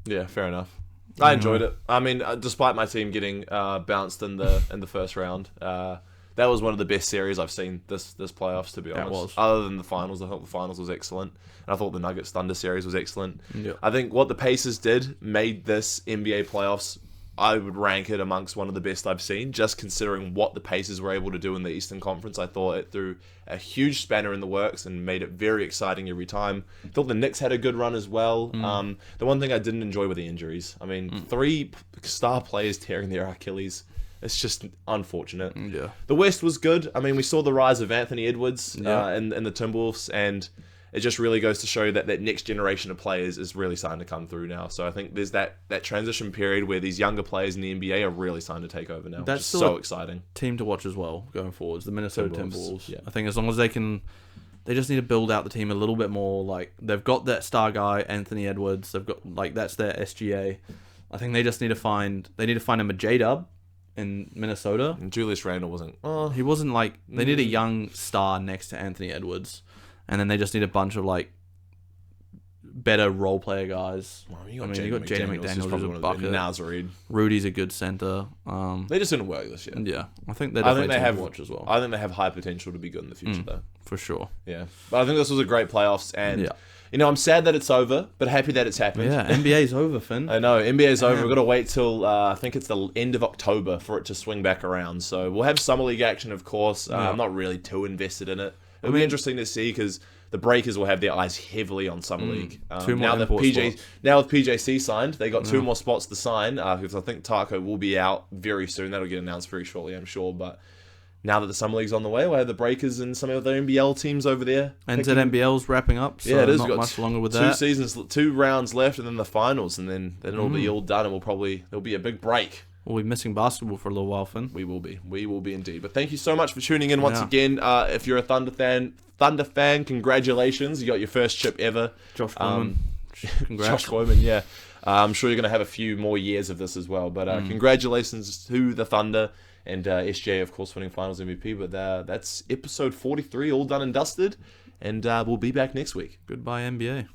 Yeah, fair enough. I enjoyed it. I mean, despite my team getting bounced in the first round, that was one of the best series I've seen this playoffs, to be honest. was. Other than the finals, I thought the finals was excellent. And I thought the Nuggets Thunder series was excellent. Yeah. I think what the Pacers did made this NBA playoffs, I would rank it amongst one of the best I've seen, just considering what the Pacers were able to do in the Eastern Conference. I thought it threw a huge spanner in the works and made it very exciting every time. I thought the Knicks had a good run as well. The one thing I didn't enjoy were the injuries. I mean, 3 star players tearing their Achilles. It's just unfortunate. Yeah. The West was good. I mean, we saw the rise of Anthony Edwards in the Timberwolves, and it just really goes to show that next generation of players is really starting to come through now. So I think there's that transition period where these younger players in the NBA are really starting to take over now, which is so exciting. Team to watch as well going forwards, the Minnesota Timberwolves. Yeah. I think as long as they just need to build out the team a little bit more. Like, they've got that star guy, Anthony Edwards. They've got, like, that's their SGA. I think they just need to find him a J-Dub in Minnesota. And Julius Randle wasn't. He wasn't like... They need a young star next to Anthony Edwards. And then they just need a bunch of, like, better role player guys. Well, you got Jaden McDaniels, who's a bucket. Naz Reid. Rudy's a good center. They just didn't work this year. Yeah, I think they're definitely they have to watch as well. I think they have high potential to be good in the future, though. For sure. Yeah, but I think this was a great playoffs, and I'm sad that it's over, but happy that it's happened. Yeah, NBA's over, Finn. I know, NBA's over. We've got to wait till, I think it's the end of October for it to swing back around. So we'll have Summer League action, of course. I'm not really too invested in it. It'll be interesting to see, because the Breakers will have their eyes heavily on Summer League. 2 more now with PJC signed, they got 2 more spots to sign, because I think Taco will be out very soon. That'll get announced very shortly, I'm sure. But now that the Summer League's on the way, we'll have the Breakers and some of the NBL teams over there. NZNBL's wrapping up, so yeah, it is. not much longer with that. 2 rounds left, and then the finals, and then it'll be all done, and there'll be a big break. We'll be missing basketball for a little while, Finn. We will be indeed. But thank you so much for tuning in once again. If you're a Thunder fan, congratulations. You got your first chip ever. Josh Coleman. Congrats. Josh Coleman, yeah. I'm sure you're going to have a few more years of this as well. But congratulations to the Thunder, and SJ, of course, winning Finals MVP. But that's episode 43, all done and dusted. And we'll be back next week. Goodbye, NBA.